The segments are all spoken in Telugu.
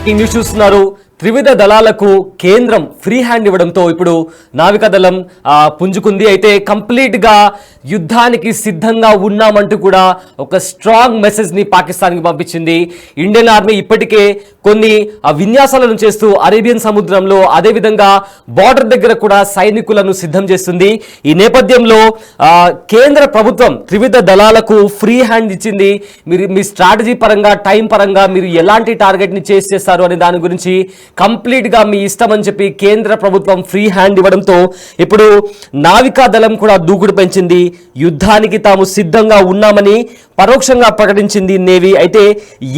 బ్రేకింగ్ న్యూస్ చూస్తున్నారు. త్రివిధ దళాలకు కేంద్రం ఫ్రీ హ్యాండ్ ఇవ్వడంతో ఇప్పుడు నావికాదళం పుంజుకుంది. అయితే కంప్లీట్ గా యుద్ధానికి సిద్ధంగా ఉన్నామంటూ కూడా ఒక స్ట్రాంగ్ మెసేజ్ ని పాకిస్తాన్కి పంపించింది. ఇండియన్ ఆర్మీ ఇప్పటికే కొన్ని విన్యాసాలను చేస్తూ అరేబియన్ సముద్రంలో అదేవిధంగా బార్డర్ దగ్గర కూడా సైనికులను సిద్ధం చేస్తుంది. ఈ నేపథ్యంలో కేంద్ర ప్రభుత్వం త్రివిధ దళాలకు ఫ్రీ హ్యాండ్ ఇచ్చింది. మీరు మీ స్ట్రాటజీ పరంగా టైం పరంగా మీరు ఎలాంటి టార్గెట్ ని చేస్ చేస్తారు అనే దాని గురించి కంప్లీట్ గా మీ ఇష్టం అని చెప్పి కేంద్ర ప్రభుత్వం ఫ్రీ హ్యాండ్ ఇవ్వడంతో ఇప్పుడు నావికాదళం కూడా దూకుడు పెంచింది. యుద్ధానికి తాము సిద్ధంగా ఉన్నామని పరోక్షంగా ప్రకటించింది నేవీ. అయితే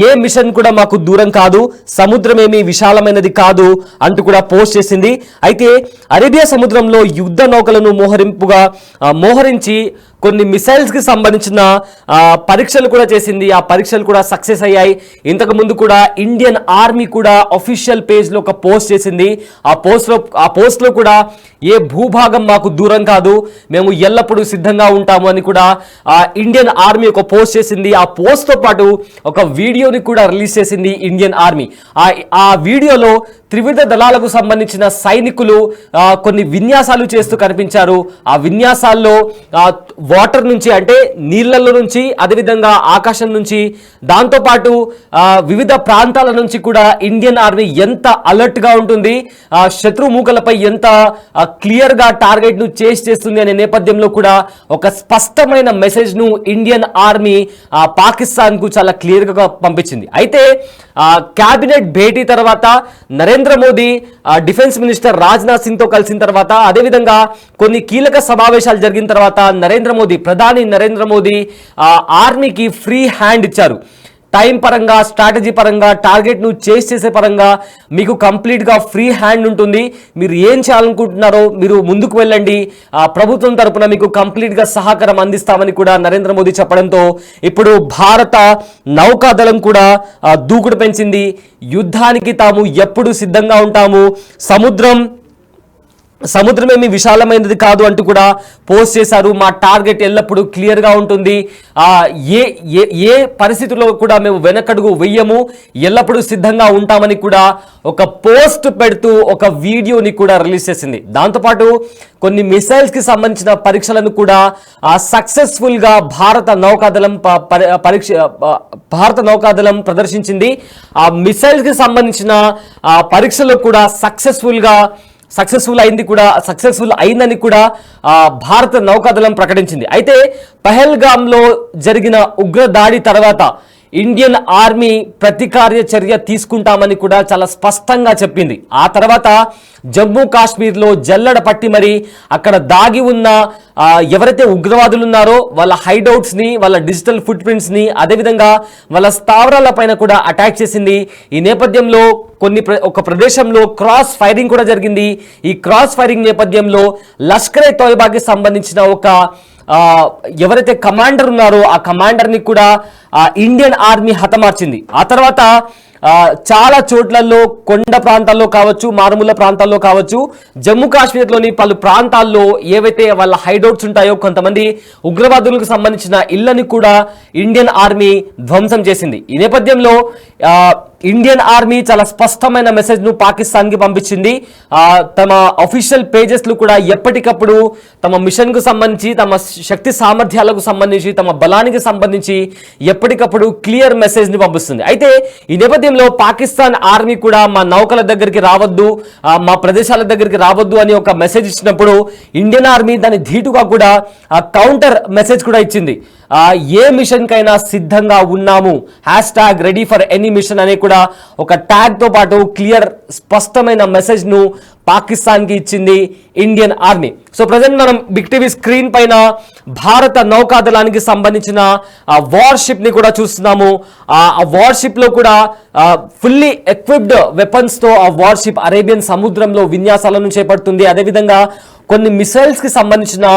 ఏ మిషన్ కూడా మాకు దూరం కాదు, సముద్రం ఏమీ విశాలమైనది కాదు అంటూ కూడా పోస్ట్ చేసింది. అయితే అరేబియా సముద్రంలో యుద్ధ నౌకలను మోహరించి కొన్ని మిసైల్స్ కి సంబంధించిన పరీక్షలు కూడా చేసింది. ఆ పరీక్షలు కూడా సక్సెస్ అయ్యాయి. ఇంతకు ముందు కూడా ఇండియన్ ఆర్మీ కూడా అఫీషియల్ పేజ్ లో ఒక పోస్ట్ చేసింది. ఆ పోస్ట్ లో కూడా ఏ భూభాగం మాకు దూరం కాదు, మేము ఎల్లప్పుడూ సిద్ధంగా ఉంటాము అని కూడా ఇండియన్ ఆర్మీ ఒక పోస్ట్ చేసింది. ఆ పోస్ట్ తో పాటు ఒక వీడియోని కూడా రిలీజ్ చేసింది ఇండియన్ ఆర్మీ. ఆ వీడియోలో త్రివిధ దళాలకు సంబంధించిన సైనికులు కొన్ని విన్యాసాలు చేస్తూ కనిపించారు. ఆ విన్యాసాల్లో వాటర్ నుంచి అంటే నీళ్లలో నుంచి అదేవిధంగా ఆకాశం నుంచి దాంతోపాటు వివిధ ప్రాంతాల నుంచి కూడా ఇండియన్ ఆర్మీ ఎంత అలర్ట్ గా ఉంటుంది, శత్రు మూకలపై ఎంత క్లియర్ గా టార్గెట్ ను చేస్తుంది అనే నేపథ్యంలో కూడా ఒక స్పష్టమైన మెసేజ్ ను ఇండియన్ ఆర్మీ పాకిస్తాన్ కు చాలా క్లియర్ గా పంపించింది. అయితే కేబినెట్ భేటీ తర్వాత నరేంద్ర మోదీ డిఫెన్స్ మినిస్టర్ రాజ్నాథ్ సింగ్ తో కలిసిన తర్వాత అదేవిధంగా కొన్ని కీలక సమావేశాలు జరిగిన తర్వాత ప్రధాని నరేంద్ర మోదీ ఆర్మీకి ఫ్రీ హ్యాండ్ ఇచ్చారు. టైం పరంగా స్ట్రాటజీ పరంగా టార్గెట్ ను చేసే పరంగా మీకు కంప్లీట్ గా ఫ్రీ హ్యాండ్ ఉంటుంది. మీరు ఏం చేయాలనుకుంటున్నారో మీరు ముందుకు వెళ్ళండి, ప్రభుత్వం తరపున మీకు కంప్లీట్ గా సహకారం అందిస్తామని కూడా నరేంద్ర మోదీ చెప్పడంతో ఇప్పుడు భారత నౌకాదళం కూడా దూకుడు పెంచింది. యుద్ధానికి తాము ఎప్పుడు సిద్ధంగా ఉంటాము, సముద్రమేమి విశాలమైనది కాదు అంటూ కూడా పోస్ట్ చేశారు. మా టార్గెట్ ఎల్లప్పుడూ క్లియర్ గా ఉంటుంది, ఏ పరిస్థితుల్లో కూడా మేము వెనకడుగు వెయ్యము, ఎల్లప్పుడూ సిద్ధంగా ఉంటామని కూడా ఒక పోస్ట్ పెడుతూ ఒక వీడియోని కూడా రిలీజ్ చేసింది. దాంతోపాటు కొన్ని మిసైల్స్ కి సంబంధించిన పరీక్షలను కూడా సక్సెస్ఫుల్ గా భారత నౌకాదళం ప్రదర్శించింది. ఆ మిసైల్స్ కి సంబంధించిన పరీక్షలు కూడా సక్సెస్ఫుల్ అయిందని కూడా భారత నౌకాదళం ప్రకటించింది. అయితే పహల్గామ్ లో జరిగిన ఉగ్ర దాడి తర్వాత ఇండియన్ ఆర్మీ ప్రతికార్య చర్య తీసుకుంటామని కూడా చాలా స్పష్టంగా చెప్పింది. ఆ తర్వాత జమ్మూ కాశ్మీర్లో జల్లెడ పట్టి మరి అక్కడ దాగి ఉన్న ఎవరైతే ఉగ్రవాదులు ఉన్నారో వాళ్ళ హైడౌట్స్ ని, వాళ్ళ డిజిటల్ ఫుట్ ప్రింట్స్ ని, అదేవిధంగా వాళ్ళ స్థావరాల పైన కూడా అటాక్ చేసింది. ఈ నేపథ్యంలో ఒక ప్రదేశంలో క్రాస్ ఫైరింగ్ కూడా జరిగింది. ఈ క్రాస్ ఫైరింగ్ నేపథ్యంలో లష్కర్-ఏ తోయిబాకి సంబంధించిన ఎవరైతే కమాండర్ ఉన్నారో ఆ కమాండర్ ని కూడా ఇండియన్ ఆర్మీ హతమార్చింది. ఆ తర్వాత చాలా చోట్లలో కొండ ప్రాంతాల్లో కావచ్చు, మారుమూల ప్రాంతాల్లో కావచ్చు, జమ్మూ కాశ్మీర్లోని పలు ప్రాంతాల్లో ఏవైతే వాళ్ళ హైడౌట్స్ ఉంటాయో కొంతమంది ఉగ్రవాదులకు సంబంధించిన ఇళ్లని కూడా ఇండియన్ ఆర్మీ ధ్వంసం చేసింది. ఈ నేపథ్యంలో ఇండియన్ ఆర్మీ చాలా స్పష్టమైన మెసేజ్ ను పాకిస్తాన్ కి పంపించింది. తమ అఫీషియల్ పేజెస్ లో కూడా ఎప్పటికప్పుడు తమ మిషన్ కు సంబంధించి, తమ శక్తి సామర్థ్యాలకు సంబంధించి, తమ బలానికి సంబంధించి ఎప్పటికప్పుడు క్లియర్ మెసేజ్ ని పంపిస్తుంది. అయితే ఈ నేపథ్యంలో పాకిస్తాన్ ఆర్మీ కూడా మా నౌకల దగ్గరికి రావద్దు, మా ప్రదేశాల దగ్గరికి రావద్దు అని ఒక మెసేజ్ ఇచ్చినప్పుడు ఇండియన్ ఆర్మీ దాని ధీటుగా కూడా కౌంటర్ మెసేజ్ కూడా ఇచ్చింది. ఏ మిషన్ కైనా సిద్ధంగా ఉన్నాము, #రెడీ ఫర్ ఎనీ మిషన్ అనే కూడా ఒక ట్యాగ్ తో పాటు క్లియర్ స్పష్టమైన మెసేజ్ ను పాకిస్తాన్ కి ఇచ్చింది ఇండియన్ ఆర్మీ. సో ప్రజెంట్ మనం బిగ్ టీవీ స్క్రీన్ పైన భారత నౌకాదళానికి సంబంధించిన వార్షిప్ ని కూడా చూస్తున్నాము. ఆ వార్షిప్ లో కూడా ఫుల్లీ ఎక్విప్డ్ వెపన్స్ తో ఆ వార్షిప్ అరేబియన్ సముద్రంలో విన్యాసాలను చేపడుతుంది. అదేవిధంగా కొన్ని మిసైల్స్ కి సంబంధించిన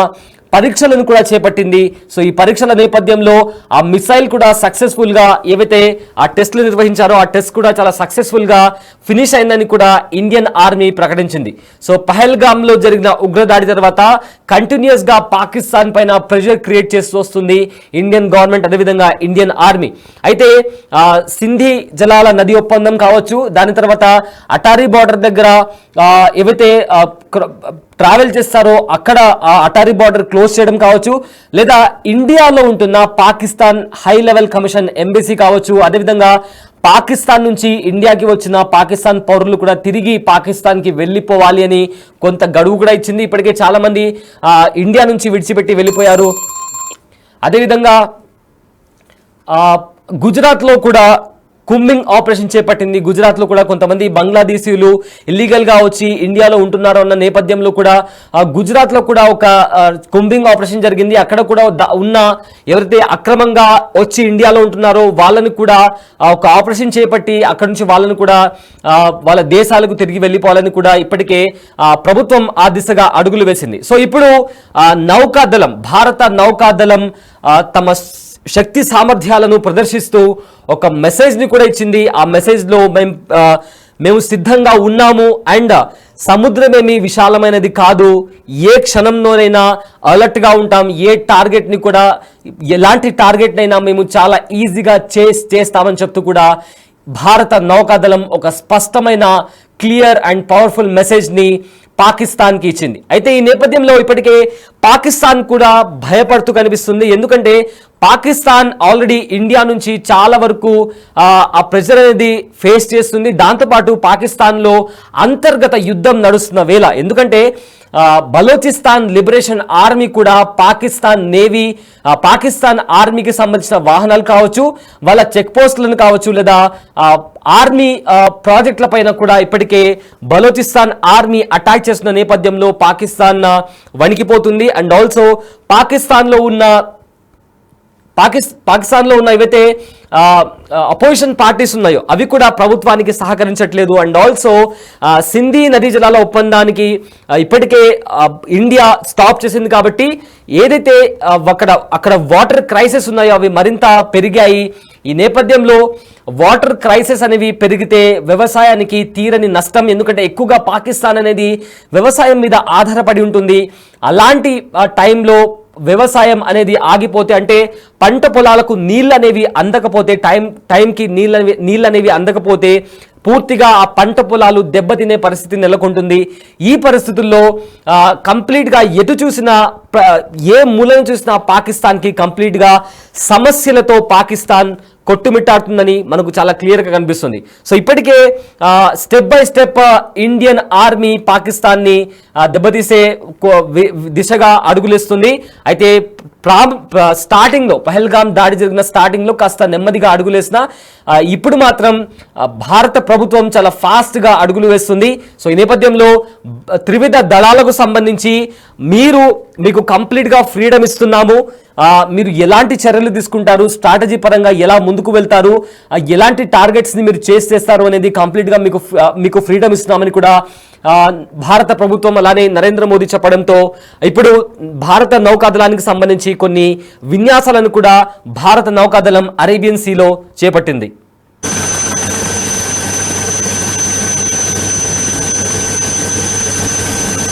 పరీక్షలను కూడా చేపట్టింది. సో ఈ పరీక్షల నేపథ్యంలో ఆ మిసైల్ కూడా సక్సెస్ఫుల్ గా ఏవైతే ఆ టెస్టులు నిర్వహించారో ఆ టెస్ట్ కూడా చాలా సక్సెస్ఫుల్ గా ఫినిష్ అయిందని కూడా ఇండియన్ ఆర్మీ ప్రకటించింది. సో పహల్గామ్ లో జరిగిన ఉగ్రదాడి తర్వాత కంటిన్యూస్ గా పాకిస్తాన్ పైన ప్రెషర్ క్రియేట్ చేస్తూ వస్తుంది ఇండియన్ గవర్నమెంట్, అదేవిధంగా ఇండియన్ ఆర్మీ. అయితే సింధీ జలాల నది ఒప్పందం కావచ్చు, దాని తర్వాత అటారీ బార్డర్ దగ్గర ఏవైతే ట్రావెల్ చేస్తారో అక్కడ అటారీ బార్డర్ క్లోజ్ చేయడం కావచ్చు, లేదా ఇండియాలో ఉంటున్న Pakistan high level commission embassy కావచ్చు, అదేవిధంగా పాకిస్తాన్ నుంచి ఇండియాకి వచ్చిన పాకిస్తాన్ పౌరులు కూడా తిరిగి పాకిస్తాన్కి వెళ్ళిపోవాలి అని కొంత గడువు కూడా ఇచ్చింది. ఇప్పటికే చాలా మంది ఇండియా నుంచి విడిచిపెట్టి వెళ్ళిపోయారు. అదేవిధంగా గుజరాత్లో కూడా కుంబింగ్ ఆపరేషన్ చేపట్టింది. గుజరాత్లో కూడా కొంతమంది బంగ్లాదేశీయులు ఇల్లీగల్గా వచ్చి ఇండియాలో ఉంటున్నారు అన్న నేపథ్యంలో కూడా గుజరాత్లో కూడా ఒక కుంబింగ్ ఆపరేషన్ జరిగింది. అక్కడ కూడా ఉన్న ఎవరైతే అక్రమంగా వచ్చి ఇండియాలో ఉంటున్నారో వాళ్ళని కూడా ఒక ఆపరేషన్ చేపట్టి అక్కడ నుంచి వాళ్ళని కూడా వాళ్ళ దేశాలకు తిరిగి వెళ్ళిపోవాలని కూడా ఇప్పటికే ప్రభుత్వం ఆ దిశగా అడుగులు వేసింది. సో ఇప్పుడు నౌకాదళం, భారత నౌకాదళం తమ శక్తి సామర్థ్యాలను ప్రదర్శిస్తూ ఒక మెసేజ్ని కూడా ఇచ్చింది. ఆ మెసేజ్లో మేము సిద్ధంగా ఉన్నాము అండ్ సముద్రమేమి విశాలమైనది కాదు, ఏ క్షణంలోనైనా అలర్ట్గా ఉంటాం, ఏ టార్గెట్ని కూడా ఎలాంటి టార్గెట్నైనా మేము చాలా ఈజీగా చేస్తామని చెప్తూ కూడా భారత నౌకాదళం ఒక స్పష్టమైన క్లియర్ అండ్ పవర్ఫుల్ మెసేజ్ని పాకిస్తాన్కి ఇచ్చింది. అయితే ఈ నేపథ్యంలో ఇప్పటికే పాకిస్తాన్ కూడా భయపడుతూ కనిపిస్తుంది. ఎందుకంటే పాకిస్తాన్ ఆల్రెడీ ఇండియా నుంచి చాలా వరకు ఆ ప్రెషర్ అనేది ఫేస్ చేస్తుంది. దాంతోపాటు పాకిస్తాన్లో అంతర్గత యుద్ధం నడుస్తున్న వేళ, ఎందుకంటే బలోచిస్తాన్ లిబరేషన్ ఆర్మీ కూడా పాకిస్తాన్ నేవీ, పాకిస్తాన్ ఆర్మీకి సంబంధించిన వాహనాలు కావచ్చు, వాళ్ళ చెక్ పోస్టులను కావచ్చు, లేదా ఆర్మీ ప్రాజెక్టుల పైన కూడా ఇప్పటికే బలోచిస్తాన్ ఆర్మీ అటాక్ చేస్తున్న నేపథ్యంలో పాకిస్తాన్ వణికిపోతుంది. అండ్ ఆల్సో పాకిస్తాన్లో ఉన్న ఏవైతే అపోజిషన్ పార్టీస్ ఉన్నాయో అవి కూడా ప్రభుత్వానికి సహకరించట్లేదు. అండ్ ఆల్సో సింధీ నదీ జలాల ఒప్పందానికి ఇప్పటికే ఇండియా స్టాప్ చేసింది. కాబట్టి ఏదైతే అక్కడ వాటర్ క్రైసిస్ ఉన్నాయో అవి మరింత పెరిగాయి. ఈ నేపథ్యంలో వాటర్ క్రైసిస్ అనేవి పెరిగితే వ్యవసాయానికి తీరని నష్టం, ఎందుకంటే ఎక్కువగా పాకిస్తాన్ అనేది వ్యవసాయం మీద ఆధారపడి ఉంటుంది. అలాంటి వ్యవసాయం అనేది ఆగిపోతే, అంటే పంట పొలాలకు నీళ్ళు అనేవి అందకపోతే, టైంకి నీళ్ళు అనేవి అందకపోతే పూర్తిగా ఆ పంట పొలాలు దెబ్బతినే పరిస్థితి నెలకొంటుంది. ఈ పరిస్థితుల్లో కంప్లీట్గా ఎటు చూసినా, ఏ మూలను చూసినా పాకిస్తాన్కి కంప్లీట్గా సమస్యలతో పాకిస్తాన్ కొట్టుమిట్టాడుతుందని మనకు చాలా క్లియర్గా కనిపిస్తుంది. సో ఇప్పటికే step by step Indian army పాకిస్తాన్ని దెబ్బతీసే దిశగా అడుగులేస్తుంది. అయితే స్టార్టింగ్లో పహల్గామ్ దాడి జరిగిన స్టార్టింగ్లో కాస్త నెమ్మదిగా అడుగులేసిన ఇప్పుడు మాత్రం భారత ప్రభుత్వం చాలా ఫాస్ట్గా అడుగులు వేస్తుంది. సో ఈ నేపథ్యంలో త్రివిధ దళాలకు సంబంధించి మీకు కంప్లీట్గా ఫ్రీడమ్ ఇస్తున్నాము, మీరు ఎలాంటి చర్యలు తీసుకుంటారు, స్ట్రాటజీ పరంగా ఎలా ముందుకు వెళ్తారు, ఎలాంటి టార్గెట్స్ని మీరు చేస్తారు అనేది కంప్లీట్గా మీకు ఫ్రీడమ్ ఇస్తున్నామని కూడా భారత ప్రభుత్వం అలానే నరేంద్ర మోదీ చెప్పడంతో ఇప్పుడు భారత నౌకాదళానికి సంబంధించి కొన్ని విన్యాసాలను కూడా భారత నౌకాదళం అరేబియన్ సీలో చేపట్టింది.